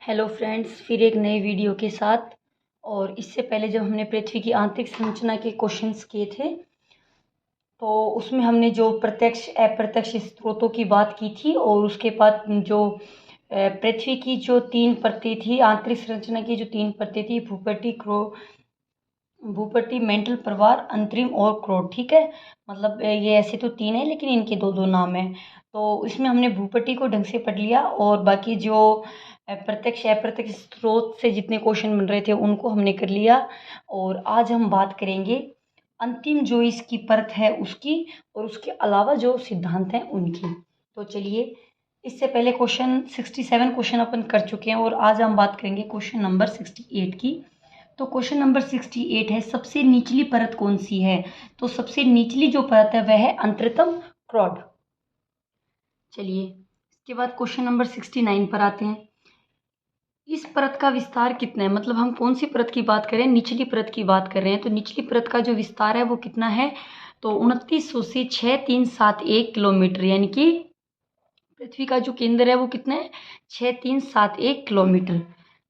Hello friends, फिर एक नए वीडियो के साथ। और इससे पहले जब हमने पृथ्वी की आंतरिक संरचना के क्वेश्चंस किए थे तो उसमें हमने जो प्रत्यक्ष अप्रत्यक्ष स्रोतों की बात की थी और उसके बाद जो पृथ्वी की जो 3 परतें थी, आंतरिक संरचना की जो 3 परतें थी, भूपट्टी, मेंटल प्रवाह, अंतरिम और क्रोड। ठीक है, मतलब ये ऐसे तो 3 है लेकिन इनके दो दो नाम हैं। तो इसमें हमने भूपट्टी को ढंग से पढ़ लिया और बाकी जो प्रत्यक्ष अप्रत्यक्ष स्रोत से जितने क्वेश्चन बन रहे थे उनको हमने कर लिया। और आज हम बात करेंगे अंतिम जो इसकी परत है उसकी, और उसके अलावा जो सिद्धांत हैं उनकी। तो चलिए, इससे पहले क्वेश्चन 67 क्वेश्चन अपन कर चुके हैं और आज हम बात करेंगे क्वेश्चन नंबर 68 की। तो क्वेश्चन नंबर 68 है, सबसे निचली परत कौन सी है? तो सबसे निचली जो परत है वह है अंतरतम क्रोड। चलिए, इसके बाद क्वेश्चन नंबर 69 पर आते हैं। इस परत का विस्तार कितना है? मतलब हम कौन सी परत की बात कर रहे हैं? निचली परत की बात कर रहे हैं। तो निचली परत का जो विस्तार है वो कितना है? तो 2900 से 6371 किलोमीटर, यानी कि पृथ्वी का जो केंद्र है वो कितना है? 6371 किलोमीटर।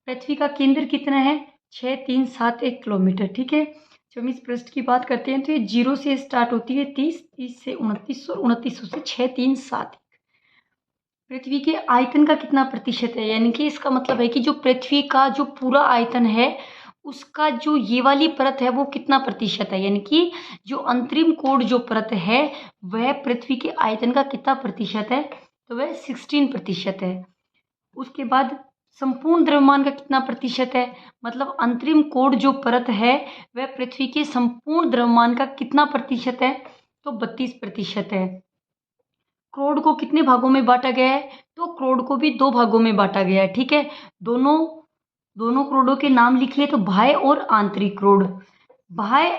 पृथ्वी का केंद्र कितना है? 6371 किलोमीटर। ठीक है, जब हम इस पृष्ठ की बात करते हैं तो ये 0 से स्टार्ट होती है, 30 से 29 और 2900 से 6371। पृथ्वी के आयतन का कितना प्रतिशत है? यानी कि इसका मतलब है कि जो पृथ्वी का जो पूरा आयतन है उसका जो ये वाली परत है वो कितना प्रतिशत है? यानी कि जो अंतरिम कोण जो परत है वह पृथ्वी के आयतन का कितना प्रतिशत है? तो वह 16% है। उसके बाद संपूर्ण द्रव्यमान का कितना प्रतिशत है? मतलब अंतरिम कोण जो परत है वह पृथ्वी के संपूर्ण द्रव्यमान का कितना प्रतिशत है? तो 32% है। क्रोड को कितने भागों में बांटा गया है? तो क्रोड को भी 2 भागों में बांटा गया है। ठीक है, दोनों दोनों क्रोडों के नाम लिखिए, तो बाह्य और आंतरिक क्रोड। बाह्य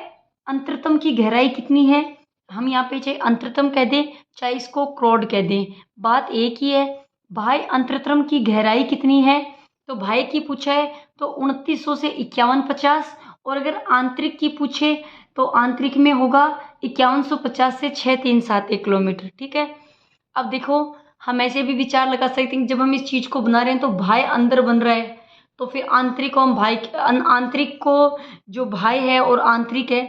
अंतरतम की गहराई कितनी है? हम यहाँ पे चाहे अंतरतम कह दें चाहे इसको क्रोड कह दें, बात एक ही है। बाह्य अंतरतम की गहराई कितनी है? तो बाह्य की पूछा है तो 2900 से 5150, और अगर आंतरिक की पूछे तो आंतरिक में होगा 5150 से 6371 किलोमीटर। ठीक है, अब देखो, हम ऐसे भी विचार लगा सकते हैं जब हम इस चीज को बना रहे हैं तो बाह्य अंदर बन रहा है, तो फिर आंतरिक को हम आंतरिक को जो बाह्य है और आंतरिक है,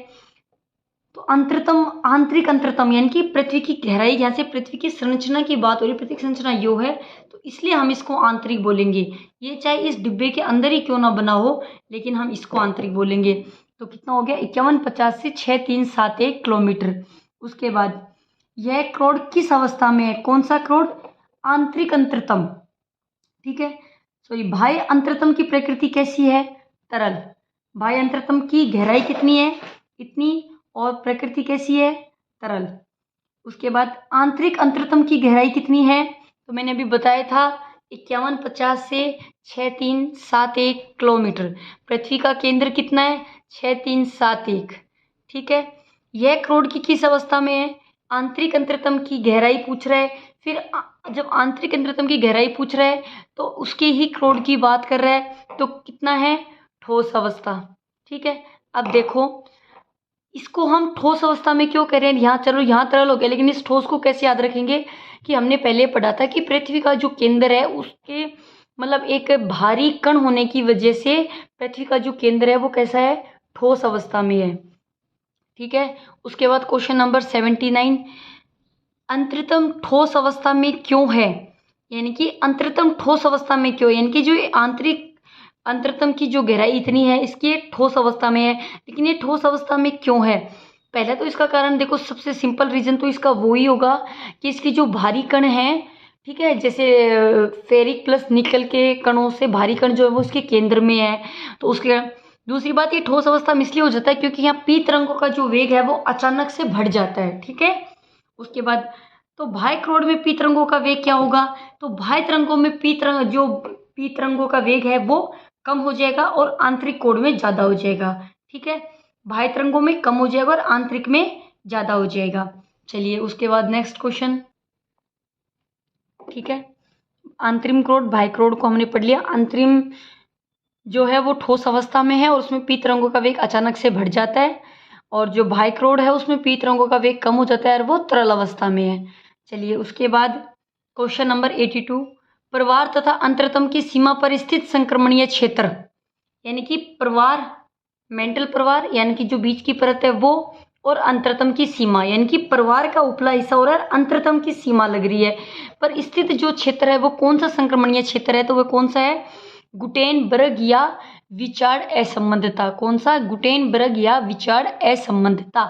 तो अंतरतम आंतरिक अंतरतम यानी कि पृथ्वी की गहराई, यहाँ से पृथ्वी की संरचना की बात हो रही, पृथ्वी की संरचना यो है तो इसलिए हम इसको आंतरिक बोलेंगे। ये चाहे इस डिब्बे के अंदर ही क्यों ना बना हो लेकिन हम इसको आंतरिक बोलेंगे। तो कितना हो गया? 5150 से 6371 किलोमीटर। उसके बाद यह क्रोड किस अवस्था में है? कौन सा क्रोड? आंतरिक अंतरतम। ठीक है, सॉरी, बाह्य अंतरतम की प्रकृति कैसी है? तरल। बाह्य अंतरतम की गहराई कितनी है? इतनी, और प्रकृति कैसी है? तरल। उसके बाद आंतरिक अंतरतम की गहराई कितनी है? तो मैंने अभी बताया था 5150 से 6371 किलोमीटर। पृथ्वी का केंद्र कितना है? 6371। ठीक है, यह क्रोड की किस अवस्था में है? आंतरिक अंतरतम की गहराई पूछ रहा है। फिर जब आंतरिक अंतरतम की गहराई पूछ रहा है तो उसके ही क्रोड की बात कर रहा है, तो कितना है? ठोस अवस्था। ठीक है, अब देखो, इसको हम ठोस अवस्था में क्यों कह रहे हैं? यहाँ चलो, यहाँ तरल हो गया, लेकिन इस ठोस को कैसे याद रखेंगे? कि हमने पहले पढ़ा था कि पृथ्वी का जो केंद्र है उसके मतलब एक भारी कण होने की वजह से पृथ्वी का जो केंद्र है वो कैसा है? ठोस अवस्था में है। ठीक है, उसके बाद क्वेश्चन नंबर 79, अंतरतम ठोस अवस्था में क्यों है? यानी कि अंतरतम ठोस अवस्था में क्यों? यानी कि जो आंतरिक अंतरतम की जो गहराई इतनी है इसकी ठोस अवस्था में है, लेकिन ये ठोस अवस्था में क्यों है? पहले तो इसका कारण देखो, सबसे सिंपल रीजन तो इसका वो ही होगा कि इसके जो भारी कण हैं, ठीक है, जैसे फेरिक प्लस निकल के कणों से भारी कण जो है वो उसके केंद्र में है, तो उसके दूसरी बात, ये ठोस अवस्था में इसलिए हो जाता है क्योंकि यहाँ पी तरंगों का जो वेग है वो अचानक से बढ़ जाता है। ठीक है, उसके बाद तो बाह्य क्रोड में पी तरंगों का वेग क्या होगा? तो बाह्य तरंगों में पी तरंगों का वेग है वो कम हो जाएगा और आंतरिक कोण में ज्यादा हो जाएगा। ठीक है, बाह्य तरंगों में कम हो जाएगा और आंतरिक में ज्यादा हो जाएगा। चलिए, उसके बाद नेक्स्ट क्वेश्चन। ठीक है, अंतरिम क्रोड बाह्य क्रोड को हमने पढ़ लिया। अंतरिम जो है वो ठोस अवस्था में है और उसमें पी तरंगों का वेग अचानक से बढ़ जाता है, और जो बाह्य क्रोड है उसमें पी तरंगों का वेग कम हो जाता है और वो तरल अवस्था में है। चलिए, उसके बाद क्वेश्चन नंबर 82, प्रवार तथा अंतरतम की सीमा पर स्थित संक्रमणीय क्षेत्र, यानी कि प्रवार, मेंटल प्रवार यानी कि जो बीच की परत है वो, और अंतरतम की सीमा यानी कि प्रवार का उपला हिस्सा हो रहा है, अंतरतम की सीमा लग रही है, पर स्थित जो क्षेत्र है वो कौन सा संक्रमणीय क्षेत्र है, तो वह कौन सा है, गुटेनबर्ग या विचार असंबद्धता। कौन सा, गुटेनबर्ग या विचार असंबद्धता।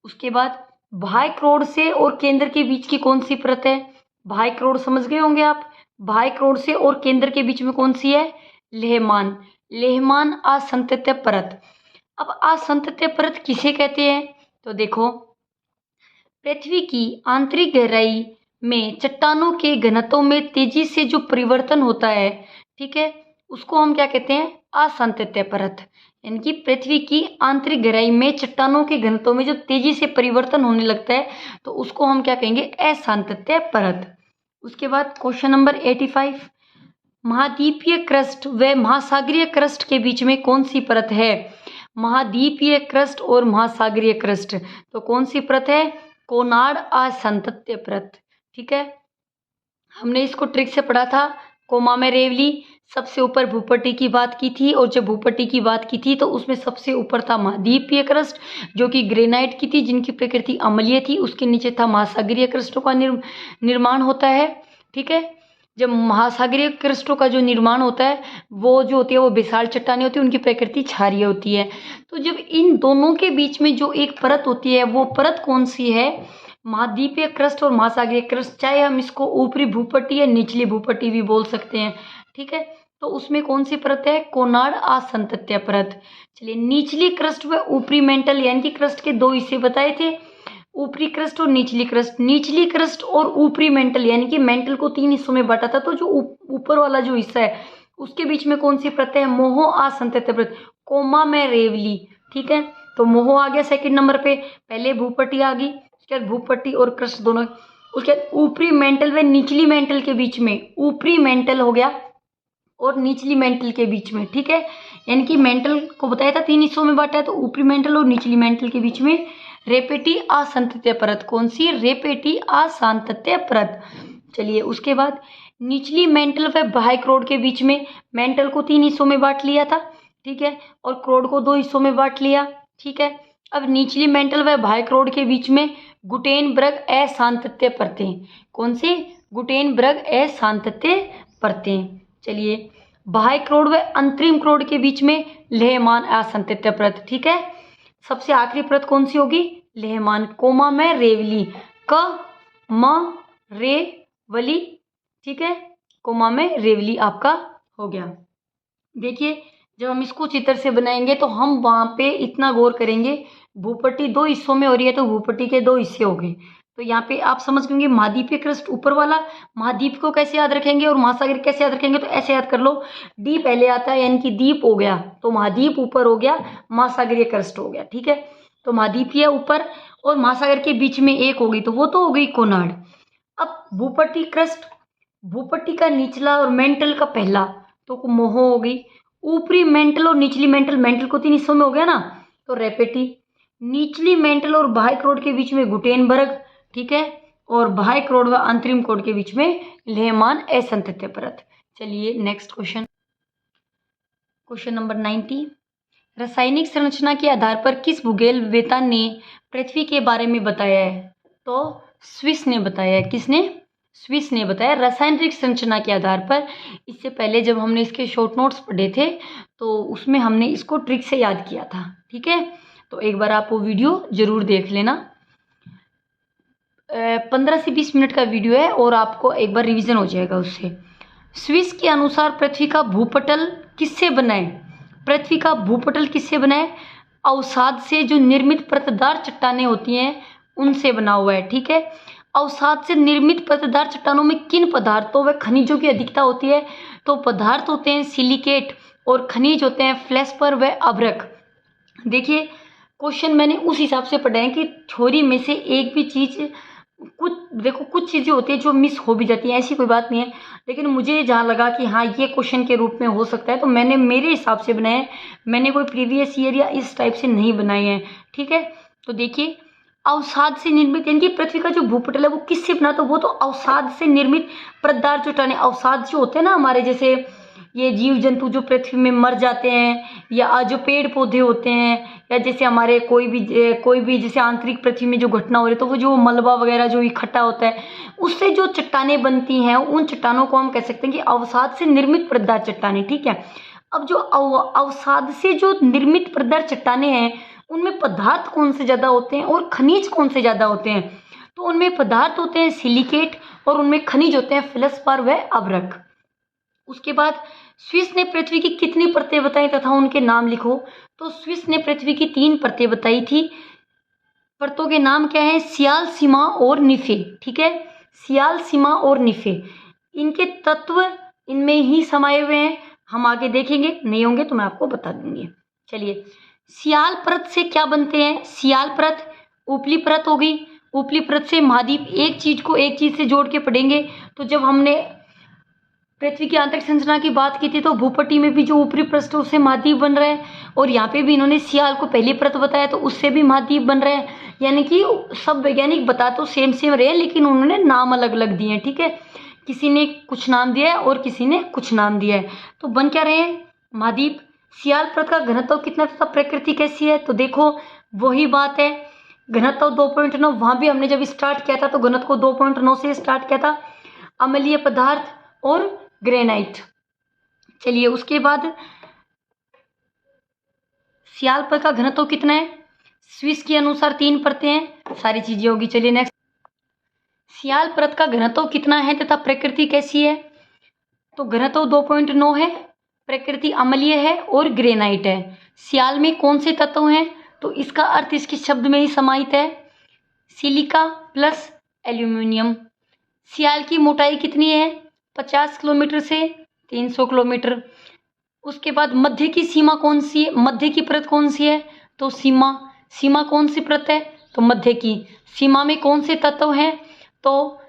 उसके बाद बाह्य क्रोड से और केंद्र के बीच की कौन सी परत है, बाह्य क्रोड समझ गए होंगे आप, बाह्य क्रोड से और केंद्र के बीच में कौन सी है, लेहमान, लेहमान असंतत्य परत। अब असंतत्य परत किसे कहते हैं, तो देखो, पृथ्वी की आंतरिक गहराई में चट्टानों के घनत्व में तेजी से जो परिवर्तन होता है, ठीक है, उसको हम क्या कहते हैं, असंतत्य परत। यानी कि पृथ्वी की आंतरिक गहराई में चट्टानों के घनत्व में जो तेजी से परिवर्तन होने लगता है तो उसको हम क्या कहेंगे, असंतत्य परत। उसके बाद क्वेश्चन नंबर 85, महाद्वीपीय क्रस्ट व महासागरीय क्रस्ट के बीच में कौन सी परत है, महाद्वीपीय क्रस्ट और महासागरीय क्रस्ट, तो कौन सी परत है, कोनार्ड असंतत्य परत। ठीक है, हमने इसको ट्रिक से पढ़ा था, कोमा में रेवली सबसे ऊपर भूपट्टी की बात की थी, और जब भूपट्टी की बात की थी तो उसमें सबसे ऊपर था महाद्वीपीय क्रस्ट जो कि ग्रेनाइट की थी, जिनकी प्रकृति अम्लीय थी, उसके नीचे था महासागरीय क्रस्टों का निर्माण होता है। ठीक है, जब महासागरीय क्रस्टों का जो निर्माण होता है वो जो होती है वो विशाल चट्टानें होती है, उनकी प्रकृति क्षारीय होती है। तो जब इन दोनों के बीच में जो एक परत होती है वो परत कौन सी है, महाद्वीपीय क्रस्ट और महासागरीय क्रस्ट, चाहे हम इसको ऊपरी भूपट्टी या निचली भूपट्टी भी बोल सकते हैं। ठीक है, तो उसमें कौन सी परत है, कोनार्ड असंतत्य परत। चलिए, निचली क्रस्ट व ऊपरी मेंटल, यानी कि क्रस्ट के दो हिस्से बताए थे, ऊपरी क्रस्ट और निचली क्रस्ट। निचली क्रस्ट और ऊपरी मेंटल, यानी कि मेंटल को 3 हिस्सों में बांटा था, तो जो ऊपर वाला जो हिस्सा है उसके बीच में कौन सी परत है, मोहो असंतत्य परत, कोमा में रेवली। ठीक है, तो मोहो आ गया सेकंड नंबर पे, पहले भूपट्टी आ गई, उसके बाद भूपट्टी और क्रस्ट दोनों, उसके बाद ऊपरी मेंटल व निचली मेंटल के बीच में, ऊपरी मेंटल हो गया और निचली मेंटल के बीच में। ठीक है, यानी कि मेंटल को बताया था 3 हिस्सों में बांटा है, तो ऊपरी मेंटल और निचली मेंटल के बीच में रेपेटी असंतत्य परत, कौन सी, रेपेटी असंतत्य परत। चलिए, उसके बाद निचली मेंटल व बाह्य क्रोड के बीच में, मेंटल को 3 हिस्सों में बांट लिया था, ठीक है, और क्रोड को 2 हिस्सों में बांट लिया। ठीक है, अब निचली मेंटल व बाह्य क्रोड के बीच में गुटेनबर्ग असंतत्य परतें, कौन सी, गुटेनबर्ग असंतत्य परतें। चलिए, बाह्य क्रोड व अंतरिम क्रोड के बीच में लेहमान असंतत्य परत। ठीक है, सबसे आखिरी परत कौन सी होगी, लेहमान, कोमा में रेवली, क म रेवली। ठीक है, कोमा में रेवली आपका हो गया। देखिए, जब हम इसको चित्र से बनाएंगे तो हम वहाँ पे इतना गौर करेंगे, भूपट्टी 2 हिस्सों में हो रही है तो भूपट्टी के 2 हिस्से हो गए, तो यहाँ पे आप समझ गएंगे महाद्वीपीय क्रस्ट ऊपर वाला, महाद्वीप को कैसे याद रखेंगे और महासागर कैसे याद रखेंगे, तो ऐसे याद कर लो, डी पहले आता है, यानी कि द्वीप हो गया तो महाद्वीप ऊपर हो गया, महासागरीय क्रस्ट हो गया। ठीक है, तो महाद्वीपीय ऊपर और महासागर के बीच में एक हो गई, तो वो तो हो गई कोनार्ड। अब भूपट्टी क्रस्ट, भूपट्टी का निचला और मेंटल का पहला, तो मोहो हो गई, ऊपरी मेंटल और निचली मेंटल, मेंटल को 3 हिस्सों में हो गया ना, तो रेपेटी, निचली मेंटल और बाह्य क्रोड के बीच में गुटेनबर्ग। ठीक है, और बाह्य क्रोड व अंतरिम क्रोड के बीच में लेहमान असंतत्य परत। चलिए, नेक्स्ट क्वेश्चन, क्वेश्चन नंबर 90, रासायनिक संरचना के आधार पर किस भूगोलवेत्ता ने पृथ्वी के बारे में बताया है, तो स्विस ने बताया है। किसने, स्विस ने बताया रासायनिक संरचना के आधार पर। इससे पहले जब हमने इसके शॉर्ट नोट्स पढ़े थे तो उसमें हमने इसको ट्रिक से याद किया था। ठीक है, तो एक बार आप वो वीडियो जरूर देख लेना, 15 से 20 मिनट का वीडियो है और आपको एक बार रिवीजन हो जाएगा उससे। स्विस के अनुसार पृथ्वी का भूपटल किससे बना है, पृथ्वी का भूपटल किससे बना है, अवसाद से जो निर्मित परतदार चट्टानें होती हैं उनसे बना हुआ है। ठीक है, अवसाद से निर्मित परतदार चट्टानों में किन पदार्थों व खनिजों की अधिकता होती है, तो पदार्थ होते हैं सिलिकेट और खनिज होते हैं फ्लेस्पर व अभ्रक। देखिए, क्वेश्चन मैंने उस हिसाब से पढ़ा है कि थ्योरी में से एक भी चीज़, कुछ देखो कुछ चीज़ें होती है जो मिस हो भी जाती हैं, ऐसी कोई बात नहीं है, लेकिन मुझे जहाँ लगा कि हाँ ये क्वेश्चन के रूप में हो सकता है तो मैंने मेरे हिसाब से बनाया है, मैंने कोई प्रीवियस ईयर या इस टाइप से नहीं बनाए हैं। ठीक है, तो देखिए, अवसाद से निर्मित, यानी कि पृथ्वी का जो भूपटल है वो किससे बना, तो वो तो अवसाद से निर्मित पदार्थ चट्टाने, अवसाद जो होते हैं ना हमारे, जैसे ये जीव जंतु जो पृथ्वी में मर जाते हैं, या जो पेड़ पौधे होते हैं, या जैसे हमारे कोई भी जैसे आंतरिक पृथ्वी में जो घटना हो रही है, तो वो जो मलबा वगैरह जो इकट्ठा होता है उससे जो चट्टानें बनती हैं, उन चट्टानों को हम कह सकते हैं कि अवसाद से निर्मित पदार्थ चट्टानें। ठीक है, अब जो अवसाद से जो निर्मित पदार्थ चट्टानें हैं उनमें पदार्थ कौन से ज्यादा होते हैं और खनिज कौन से ज्यादा होते हैं, तो उनमें पदार्थ होते हैं सिलिकेट और उनमें खनिज होते हैं फेल्सपार व अभ्रक। उसके बाद स्विस ने पृथ्वी की कितनी परतें बताई तथा उनके नाम लिखो, तो स्विस ने पृथ्वी की 3 परतें बताई थी। परतों के नाम क्या है, सियाल, सीमा और निफे। ठीक है, सियाल, सीमा और निफे, इनके तत्व इनमें ही समाये हुए हैं। हम आगे देखेंगे, नहीं होंगे तो मैं आपको बता दूंगी। चलिए, सियाल परत से क्या बनते हैं, सियाल परत ऊपरी परत हो गई, ऊपरी परत से महाद्वीप, एक चीज को एक चीज से जोड़ के पढ़ेंगे। तो जब हमने पृथ्वी की आंतरिक संरचना की बात की थी तो भूपट्टी में भी जो ऊपरी पृष्ठ है उससे महाद्वीप बन रहा है, और यहाँ पे भी इन्होंने सियाल को पहली परत बताया तो उससे भी महाद्वीप बन रहा है। यानी कि सब वैज्ञानिक बता तो सेम सेम रहे लेकिन उन्होंने नाम अलग अलग दिए हैं। ठीक है, किसी ने कुछ नाम दिया है और किसी ने कुछ नाम दिया है, तो बन क्या रहे हैं, महाद्वीप। सियाल परत का घनत्व कितना तथा प्रकृति कैसी है, तो देखो वही बात है, घनत्व 2.9, वहां भी हमने जब स्टार्ट किया था तो घनत्व को 2.9 से स्टार्ट किया था, अम्लीय पदार्थ और ग्रेनाइट। चलिए, उसके बाद सियाल परत का घनत्व कितना है, स्विस के अनुसार 3 परतें हैं, सारी चीजें होगी। चलिए नेक्स्ट, सियाल परत का घनत्व कितना है तथा प्रकृति कैसी है, तो घनत्व 2.9 है, प्रकृति अम्लीय है और ग्रेनाइट है। सियाल में कौन से तत्व हैं, तो इसका अर्थ इसके शब्द में ही समाहित है, सिलिका प्लस एल्यूमिनियम। सियाल की मोटाई कितनी है, 50 किलोमीटर से 300 किलोमीटर। उसके बाद मध्य की सीमा कौन सी है, मध्य की परत कौन सी है, तो सीमा। सीमा कौन सी परत है, तो मध्य की। सीमा में कौन से तत्व हैं, तो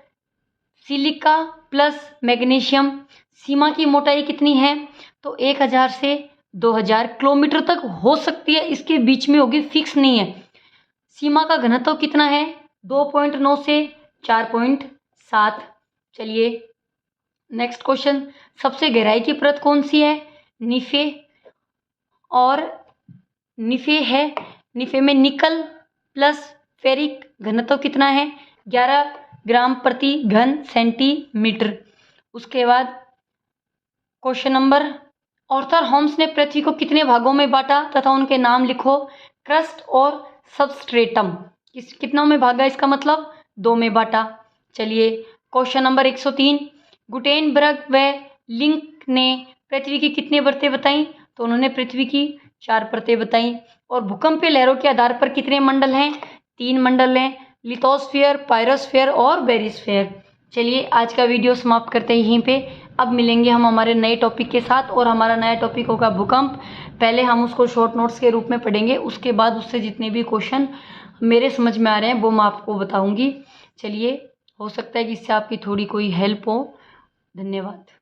सिलिका प्लस मैग्नीशियम। सीमा की मोटाई कितनी है, तो 1000 से 2000 किलोमीटर तक हो सकती है, इसके बीच में होगी, फिक्स नहीं है। सीमा का घनत्व कितना है, 2.9 से 4.7। चलिए नेक्स्ट क्वेश्चन, सबसे गहराई की परत कौन सी है, निफे। और निफे है, निफे में निकल प्लस फेरिक, घनत्व कितना है, 11 ग्राम प्रति घन सेंटीमीटर। उसके बाद क्वेश्चन नंबर, ऑर्थर होम्स ने पृथ्वी को कितने भागों में बांटा तथा उनके नाम लिखो, क्रस्ट और सबस्ट्रेटम। कितनों में भागा, इसका मतलब 2 में बांटा। चलिए क्वेश्चन नंबर 103, गुटेनबर्ग व लिंक ने पृथ्वी की कितनी परतें बताई, तो उन्होंने पृथ्वी की 4 परतें बताई। और भूकंपीय लहरों के आधार पर कितने मंडल हैं, 3 मंडल हैं, लिथोस्फीयर, पायरोस्फीयर और बेरिस्फीयर। चलिए आज का वीडियो समाप्त करते हैं यहीं पे, अब मिलेंगे हम हमारे नए टॉपिक के साथ, और हमारा नया टॉपिक होगा भूकंप। पहले हम उसको शॉर्ट नोट्स के रूप में पढ़ेंगे, उसके बाद उससे जितने भी क्वेश्चन मेरे समझ में आ रहे हैं वो मैं आपको बताऊंगी। चलिए, हो सकता है कि इससे आपकी थोड़ी कोई हेल्प हो। धन्यवाद।